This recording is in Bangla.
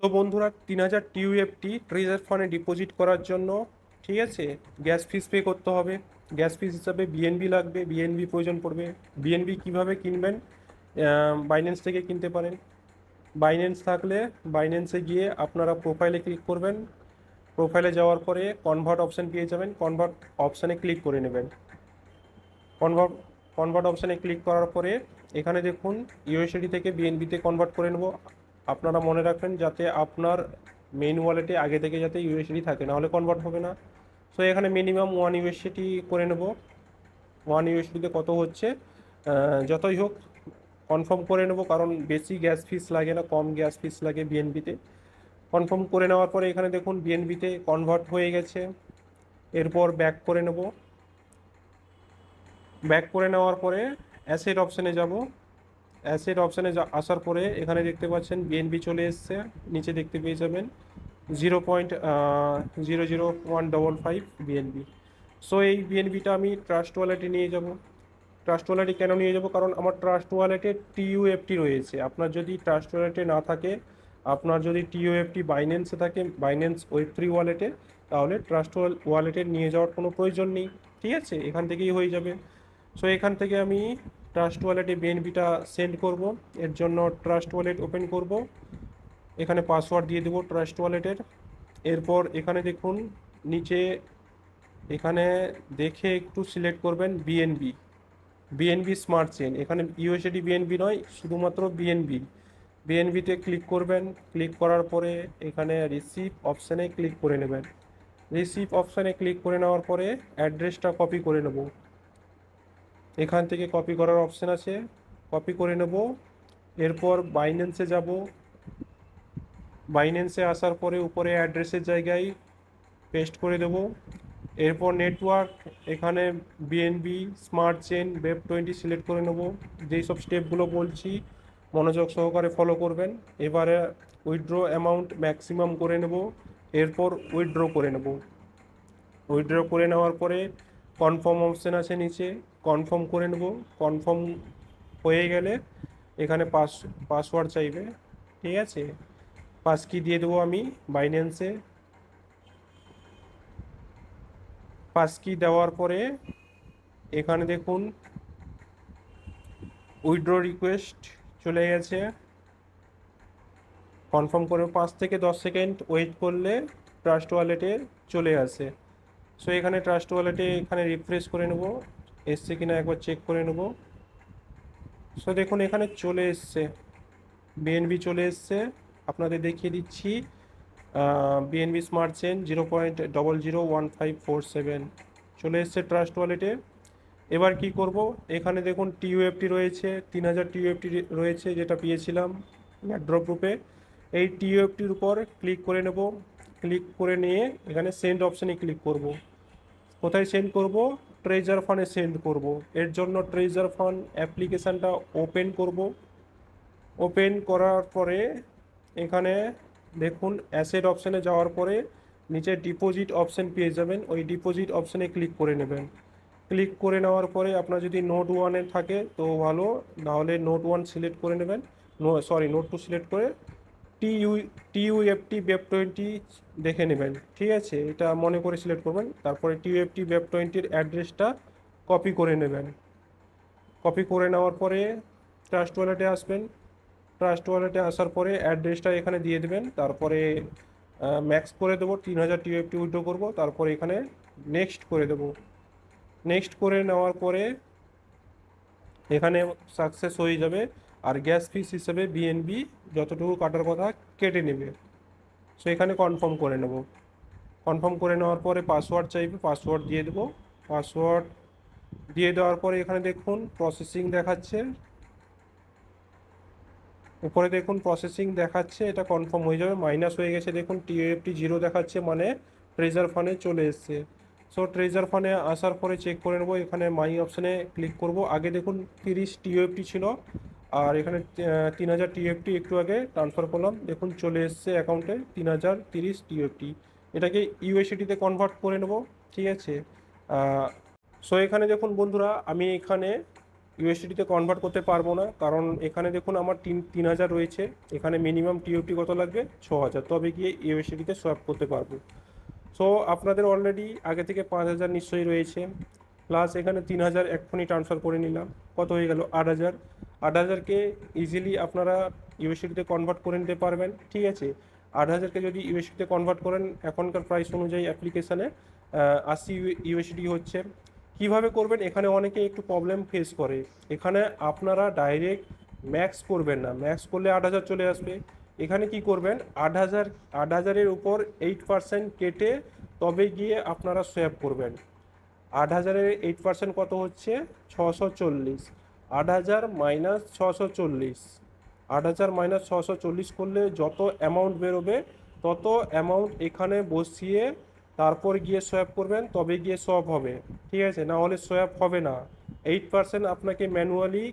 তো বন্ধুরা 3000 টিউএফটি ট্রেজার ফান্ডে ডিপোজিট করার জন্য, ঠিক আছে, গ্যাস ফিস পে করতে হবে। গ্যাস ফিস হিসাবে বিএনবি লাগবে, বিএনবি প্রয়োজন পড়বে। বিএনবি কিভাবে কিনবেন? বাইন্যান্স থেকে কিনতে পারেন। বাইন্যান্স থাকলে বাইন্যান্সে গিয়ে আপনারা প্রোফাইলে ক্লিক করবেন। প্রোফাইলে যাওয়ার পরে কনভার্ট অপশান পেয়ে যাবেন, কনভার্ট অপশানে ক্লিক করে নেবেন। কনভার্ট কনভার্ট অপশানে ক্লিক করার পরে এখানে দেখুন ইউএসডি থেকে বিএনবিতে কনভার্ট করে নেব। আপনারা মনে রাখবেন যাতে আপনার মেইন ওয়ালেটে আগে থেকে যাতে ইউএসডি থাকে, নাহলে কনভার্ট হবে না। সো এখানে মিনিমাম 1 ইউএসডি করে নেব। 1 ইউএসডিতে কত হচ্ছে, যতই হোক কনফার্ম করে নেব, কারণ বেশি গ্যাস ফিস লাগে না, কম গ্যাস ফিস লাগে বিএনবিতে। কনফার্ম করে নেওয়ার পরে এখানে দেখুন বিএনবিতে কনভার্ট হয়ে গেছে। এরপর ব্যাক করে নেব। ব্যাক করে নেওয়ার পরে অ্যাসেট অপশানে যাব। অ্যাসেট অপশানে আসার পরে এখানে দেখতে পাচ্ছেন বিএনবি চলে এসছে, নিচে দেখতে পেয়ে যাবেন 0.00155 বিএনবি। সো এই বিএনবিটা আমি ট্রাস্ট ওয়ালেটে নিয়ে যাব। ট্রাস্ট ওয়ালেটে কেন নিয়ে যাব? কারণ আমার ট্রাস্ট ওয়ালেটে টিইউএফটি রয়েছে। আপনার যদি ট্রাস্ট ওয়ালেটে না থাকে, আপনার যদি টিইউএফটি বাইন্যান্সে থাকে, বাইন্যান্স ওয়েব3 ওয়ালেটে, তাহলে ট্রাস্ট ওয়ালেটে নিয়ে যাওয়ার কোনো প্রয়োজন নেই। ঠিক আছে, এখান থেকেই হয়ে যাবে। সো এখান থেকে আমি ট্রাস্ট ওয়ালেটে বিএনবিটা সেন্ড করব। এর জন্য ট্রাস্ট ওয়ালেট ওপেন করব। এখানে পাসওয়ার্ড দিয়ে দেবো ট্রাস্ট ওয়ালেটের। এরপর এখানে দেখুন নিচে, এখানে দেখে একটু সিলেক্ট করবেন বিএনবি, বিএনবি স্মার্ট চেন। এখানে ইউএসডি বিএনবি নয়, শুধুমাত্র বিএনবি। বিএনবিতে ক্লিক করবেন। ক্লিক করার পরে এখানে রিসিভ অপশানে ক্লিক করে নেবেন। রিসিভ অপশানে ক্লিক করে নেওয়ার পরে অ্যাড্রেসটা কপি করে নেব। এখান থেকে কপি করার অপশান আছে, কপি করে নেব। এরপর বাইন্যান্সে যাব। বাইন্যান্সে আসার পরে উপরে অ্যাড্রেসের জায়গায় পেস্ট করে দেব। এরপর নেটওয়ার্ক, এখানে বিএনবি স্মার্ট চেন ওয়েব20 সিলেক্ট করে নেব। যেই সব স্টেপগুলো বলছি মনোযোগ সহকারে ফলো করবেন। এবারে উইথড্র অ্যামাউন্ট ম্যাক্সিমাম করে নেব। এরপর উইথড্র করে নেব। উইথড্র করে নেওয়ার পরে কনফার্ম অপশান আছে নিচে, কনফার্ম করে নেব। কনফার্ম হয়ে গেলে এখানে পাসওয়ার্ড চাইবে, ঠিক আছে। পাস কি দিয়ে দেবো আমি বাইন্যান্সে। পাস কি দেওয়ার পরে এখানে দেখুন উইথড্র রিকোয়েস্ট চলে গেছে। কনফার্ম করে 5 থেকে 10 সেকেন্ড ওয়েট করলে ট্রাস্ট ওয়ালেটে চলে আসে। সো এখানে ট্রাস্ট ওয়ালেটে এখানে রিফ্রেশ করে নেব, এসছে কিনা একবার চেক করে নেব। সো দেখুন এখানে চলে এসছে, বিএনবি চলে এসছে। আপনাদের দেখিয়ে দিচ্ছি, বিএনবি স্মার্ট চেন 0.001547 চলে এসছে ট্রাস্ট ওয়ালেটে। এবার কি করব, এখানে দেখুন টিইউএফটি রয়েছে, 3000 টিইউএফটি রয়েছে, যেটা পেয়েছিলাম ড্রপ গ্রুপে। এই টিইউএফটির উপর ক্লিক করে নেব। ক্লিক করে নিয়ে এখানে সেন্ড অপশানে ক্লিক করব। কোথায় সেন্ড করব? ট্রেজার ফান্ডে সেন্ড করব। এর জন্য ট্রেজার ফান্ড অ্যাপ্লিকেশানটা ওপেন করব। ওপেন করার পরে এখানে দেখুন অ্যাসেট অপশানে যাওয়ার পরে নিচে ডিপোজিট অপশান পেয়ে যাবেন, ওই ডিপোজিট অপশানে ক্লিক করে নেবেন। ক্লিক করে নেওয়ার পরে আপনার যদি নোট ওয়ানে থাকে তো ভালো, নাহলে নোট ওয়ান সিলেক্ট করে নেবেন। নোট টু সিলেক্ট করে টিইউ টিইউএফটি ওয়েব20 দেখে নেবেন, ঠিক আছে। এটা মনে করে সিলেক্ট করবেন। তারপরে টিইউএফটি ওয়েব20-র অ্যাড্রেসটা কপি করে নেবেন। কপি করে নেওয়ার পরে ট্রাস্ট ওয়ালেটে আসবেন। ট্রাস্ট ওয়ালেটে আসার পরে অ্যাড্রেসটা এখানে দিয়ে দেবেন। তারপরে ম্যাক্স করে দেবো, 3000 টিএফটি উইথড্র করবো। তারপরে এখানে নেক্সট করে দেবো। নেক্সট করে নেওয়ার পরে এখানে সাকসেস হয়ে যাবে। আর গ্যাস ফিস হিসেবে বিএনবি যতটুকু কাটার কথা কেটে নেবে। সো এখানে কনফার্ম করে নেব। কনফার্ম করে নেওয়ার পরে পাসওয়ার্ড চাইবে, পাসওয়ার্ড দিয়ে দেবো। পাসওয়ার্ড দিয়ে দেওয়ার পরে এখানে দেখুন প্রসেসিং দেখাচ্ছে, উপরে দেখুন প্রসেসিং দেখাচ্ছে, এটা কনফার্ম হয়ে যাবে। মাইনাস হয়ে গেছে দেখুন, টিএফটি 0 দেখাচ্ছে, মানে ট্রেজার ফান্ডে চলে এসছে। সো ট্রেজার ফান্ডে আসার পরে চেক করে নেবো, এখানে মাই অপশানে ক্লিক করব। আগে দেখুন 30 টিএফটি ছিল, আর এখানে 3000 টিএফটি একটু আগে ট্রান্সফার করলাম, দেখুন চলে এসছে অ্যাকাউন্টে 3030 টিএফটি। এটাকে ইউএসডিতে কনভার্ট করে নেব, ঠিক আছে। সো এখানে দেখুন বন্ধুরা, আমি এখানে ইউএসডিতে কনভার্ট করতে পারবো না, কারণ এখানে দেখুন আমার 3000 রয়েছে, এখানে মিনিমাম টিওপি কত লাগবে 6000, তবে গিয়ে ইউএসডিতে সোয়াপ করতে পারবো। সো আপনাদের অলরেডি আগে থেকে 5000 নিশ্চয়ই রয়েছে, প্লাস এখানে 3000 এক্ষুনি ট্রান্সফার করে নিলাম, কত হয়ে গেল 8000। 8000কে ইজিলি আপনারা ইউএসডিতে কনভার্ট করে নিতে পারবেন, ঠিক আছে। 8000কে যদি ইউএসডিতে কনভার্ট করেন এখনকার প্রাইস অনুযায়ী অ্যাপ্লিকেশানে 80 ইউএসডি হচ্ছে। কিভাবে করবেন, এখানে অনেকে একটু প্রবলেম ফেস করে। এখানে আপনারা ডাইরেক্ট ম্যাক্স করবেন না, ম্যাক্স করলে 8000 চলে আসবে। এখানে কি করবেন, 8000 উপর 8% কেটে তবে গিয়ে আপনারা সোয়াপ করবেন। 8000-এর 8% কত হচ্ছে 640, 8000 মাইনাস 640, 8000 মাইনাস 640 করলে যত অ্যামাউন্ট বেরোবে তত অ্যামাউন্ট এখানে বসিয়ে তারপর গিয়ে সোয়াপ করবেন, তবে গিয়ে সোয়াপ হবে, ঠিক আছে, না হলে সোয়াপ হবে না। 8% আপনাকে ম্যানুয়ালি